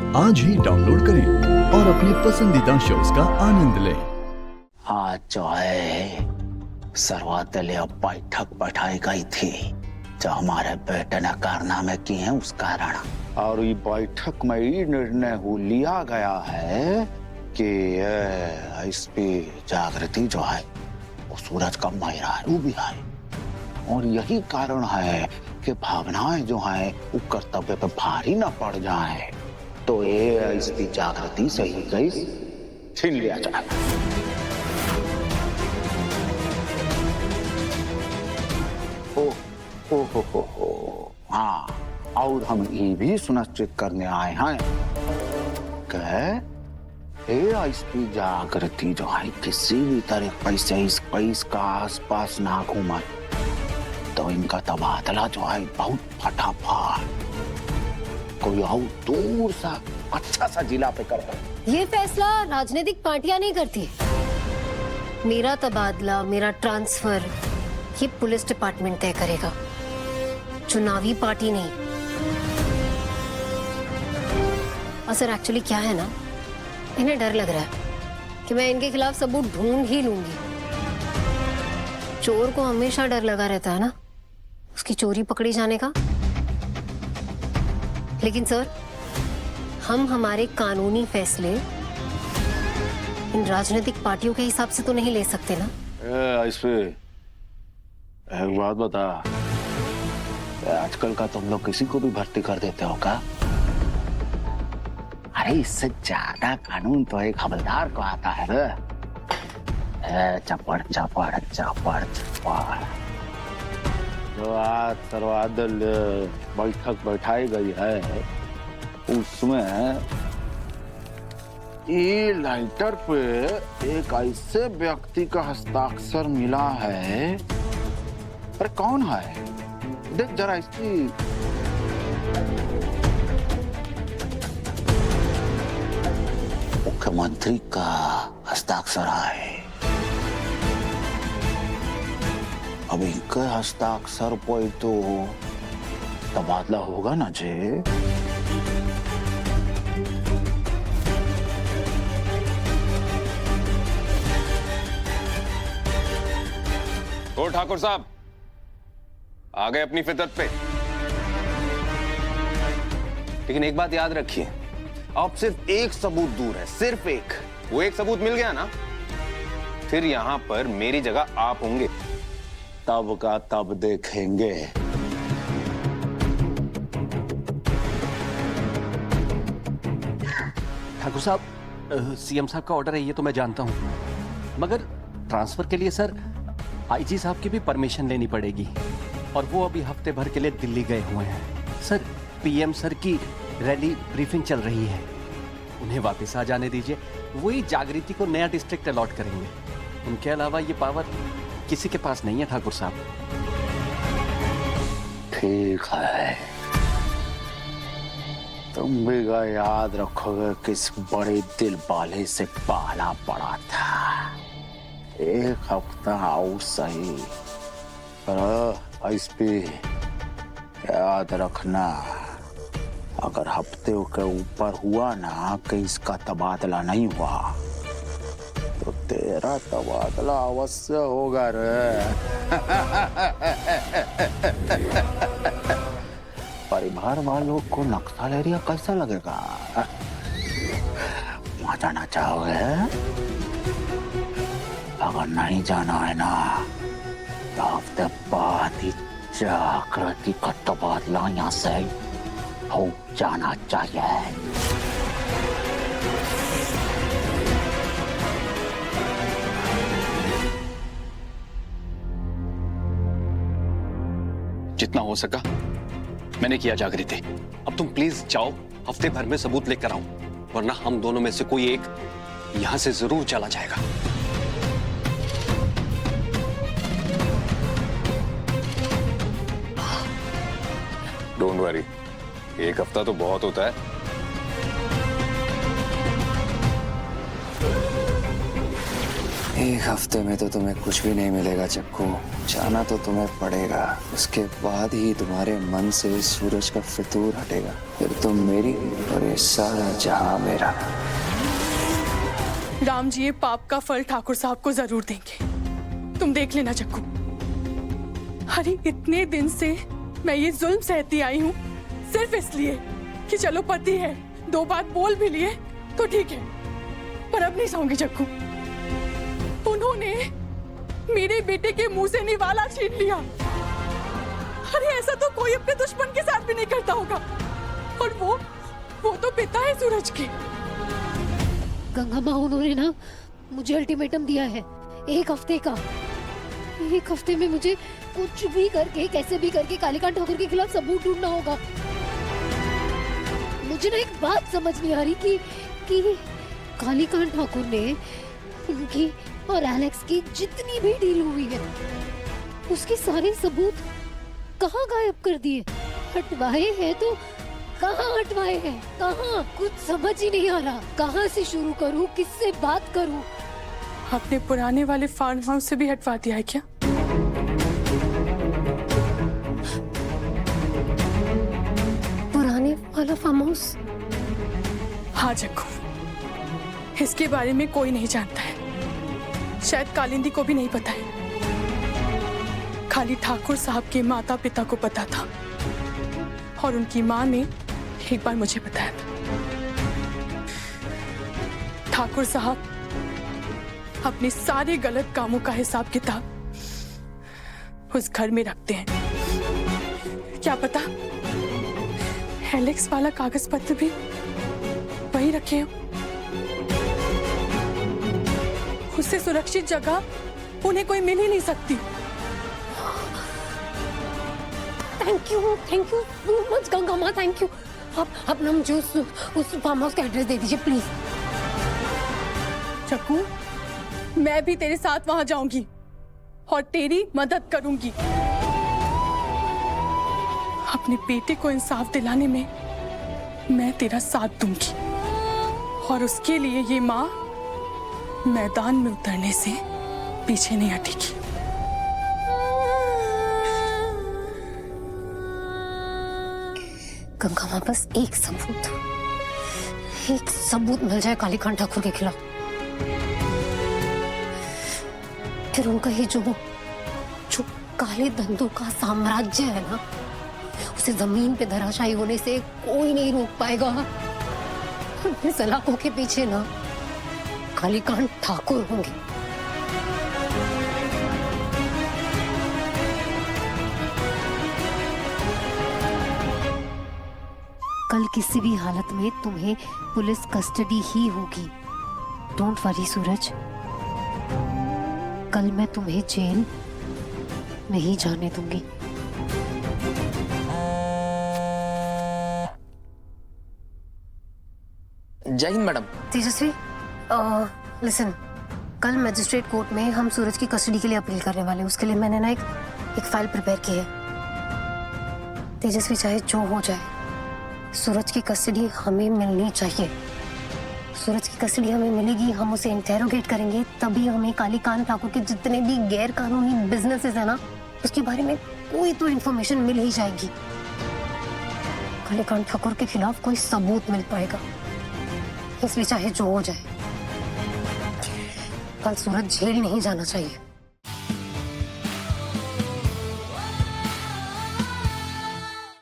आज ही डाउनलोड करें और अपने पसंदीदा शोज का आनंद लें। आज जो है सर्वदलीय बैठक बैठाई गई थी जो हमारे बेटे ने कारनामे किए हैं उस कारण, और ये बैठक में ये निर्णय लिया गया है कि एसपी जागृति जो है वो सूरज का मेहरारू भी है, और यही कारण है कि भावनाएं जो है वो कर्तव्य पे भारी न पड़ जाए, तो ये एसपी जागृति से ही केस छीन लिया जाए। हो। हाँ, और हम ये भी सुनिश्चित करने आए हैं कि एसपी जागृति जो है किसी भी तरह से इस केस का आसपास ना घूमे, तो इनका तबादला जो है बहुत फटाफट कोई और दूर सा अच्छा सा जिला पे कर दो। ये फैसला राजनीतिक पार्टियां नहीं करती। मेरा तबादला, मेरा ट्रांसफर ये पुलिस डिपार्टमेंट तय करेगा, चुनावी पार्टी नहीं। और सर एक्चुअली क्या है ना, इन्हें डर लग रहा है कि मैं इनके खिलाफ सबूत ढूंढ ही लूंगी। चोर को हमेशा डर लगा रहता है ना उसकी चोरी पकड़ी जाने का। लेकिन सर, हम हमारे कानूनी फैसले इन राजनीतिक पार्टियों के हिसाब से तो नहीं ले सकते ना। एक बात बता, आजकल का तुम लोग किसी को भी भर्ती कर देते हो क्या? अरे इससे ज्यादा कानून तो एक हवलदार को आता है रे। चपड़ चपड़ चपड़ चपड़। जो आज सर्वदल बैठक बैठाई गई है उसमें ये लाइटर पे एक ऐसे व्यक्ति का हस्ताक्षर मिला है। अरे कौन है? देख जरा इसकी। मुख्यमंत्री का हस्ताक्षर है। अब इनके हस्ताक्षर पर तो तबादला होगा ना जी। तो ठाकुर साहब आ गए अपनी फितरत पे। लेकिन एक बात याद रखिए, आप सिर्फ एक सबूत दूर है, सिर्फ एक। वो एक सबूत मिल गया ना, फिर यहां पर मेरी जगह आप होंगे। तब का तब देखेंगे। ठाकुर साहब, सीएम साहब का ऑर्डर है ये तो मैं जानता हूं, मगर ट्रांसफर के लिए सर आईजी साहब की भी परमिशन लेनी पड़ेगी, और वो अभी हफ्ते भर के लिए दिल्ली गए हुए हैं। सर पीएम सर की रैली ब्रीफिंग चल रही है, उन्हें वापस आ जाने दीजिए। वही जागृति को नया डिस्ट्रिक्ट अलॉट करेंगे। उनके अलावा ये पावर किसी के पास नहीं है ठाकुर साहब। ठीक है, तुम भी याद रखोगे किस बड़े दिल वाले से पाला पड़ा था। एक हफ्ता और सही, पर एसपी याद रखना, अगर हफ्ते के ऊपर हुआ ना कि इसका तबादला नहीं हुआ तो तेरा तबादला अवश्य होगा रे। परिवार वालों को नक्सल एरिया कैसा लगेगा? वहां जाना चाहोगे? अगर नहीं जाना है ना तो हफ्ते बाद ही जागृति का तबादला यहाँ से हो जाना चाहिए। जितना हो सका मैंने किया जागृति। अब तुम प्लीज जाओ, हफ्ते भर में सबूत लेकर आओ, वरना हम दोनों में से कोई एक यहां से जरूर चला जाएगा। डोंट वरी, एक हफ्ता तो बहुत होता है। एक हफ्ते में तो तुम्हें कुछ भी नहीं मिलेगा चक्कू। जाना तो तुम्हें पड़ेगा, उसके बाद ही तुम्हारे मन से सूरज का फितूर हटेगा। फिर तुम मेरी और ये सारा जहां मेरा। राम जी ये पाप का फल ठाकुर साहब को जरूर देंगे, तुम देख लेना चक्कू। अरे इतने दिन से मैं ये जुल्म सहती आई हूँ सिर्फ इसलिए कि चलो पति है, दो बात बोल भी लिए तो ठीक है, पर अब नहीं सहूंगी चक्कू। उन्होंने मेरे बेटे के मुंह से निवाला छीन लिया। अरे ऐसा तो कोई अपने दुश्मन के साथ भी नहीं करता होगा, और वो तो पिता है सूरज के। गंगा माँ, उन्होंने ना मुझे अल्टीमेटम दिया है 1 हफ्ते का। 1 हफ्ते में मुझे कुछ भी करके, कैसे भी करके कालीकांत ठाकुर के खिलाफ सबूत ढूंढना होगा। मुझे ना एक बात समझ नहीं आ रही कि कालीकांत ठाकुर ने उनकी और एलेक्स की जितनी भी डील हुई है उसके सारे सबूत कहाँ गायब कर दिए। हटवाए हैं तो कहाँ हटवाए हैं, कहाँ? कुछ समझ ही नहीं आ रहा, कहाँ से शुरू करूँ, किससे बात करूँ। अपने पुराने वाले फार्म हाउस से भी हटवा दिया है क्या? पुराने वाला फार्म हाउस? हाँ जग्गू, इसके बारे में कोई नहीं जानता है, शायद कालिंदी को भी नहीं पता है। खाली ठाकुर साहब के माता पिता को पता था, और उनकी माँ ने एक बार मुझे बताया था। ठाकुर साहब अपने सारे गलत कामों का हिसाब किताब उस घर में रखते हैं। क्या पता एलेक्स वाला कागज पत्र भी वही रखे हो। उससे सुरक्षित जगह उन्हें कोई मिल ही नहीं सकती। Thank you so much Ganga माँ, थैंक यू। अब ना मुझे उस फार्म हाउस का एड्रेस दे दीजिए प्लीज। चक्कू, मैं भी तेरे साथ वहां जाऊंगी और तेरी मदद करूंगी। अपने बेटे को इंसाफ दिलाने में मैं तेरा साथ दूंगी, और उसके लिए ये माँ मैदान में उतरने से पीछे नहीं हटेगी। गंगा माँ, बस एक सबूत मिल जाए कालीकांत ठाकुर के खिलाफ, फिर उनका ये जो काले धंधों का साम्राज्य है ना, उसे जमीन पे धराशायी होने से कोई नहीं रोक पाएगा। अपने सलाखों के पीछे ना कालीकांत ठाकुर होंगे। कल किसी भी हालत में तुम्हें पुलिस कस्टडी ही होगी। डोंट वरी सूरज, कल मैं तुम्हें जेल नहीं जाने दूंगी। जय हिंद मैडम। तेजस्वी, लिसन, कल मजिस्ट्रेट कोर्ट में हम सूरज की कस्टडी के लिए अपील करने वाले हैं। उसके लिए मैंने ना एक फाइल प्रिपेयर की है। तेजस्वी, चाहे जो हो जाए, सूरज की कस्टडी हमें मिलनी चाहिए। सूरज की कस्टडी हमें मिलेगी, हम उसे इंटेरोगेट करेंगे, तभी हमें कालीकांत ठाकुर के जितने भी गैर कानूनी बिजनेसेस है ना, उसके बारे में कोई तो इन्फॉर्मेशन मिल ही जाएगी। कालीकांत ठाकुर के खिलाफ कोई सबूत मिल पाएगा, इसलिए चाहे जो हो जाए, कल सूरज जेल नहीं जाना चाहिए।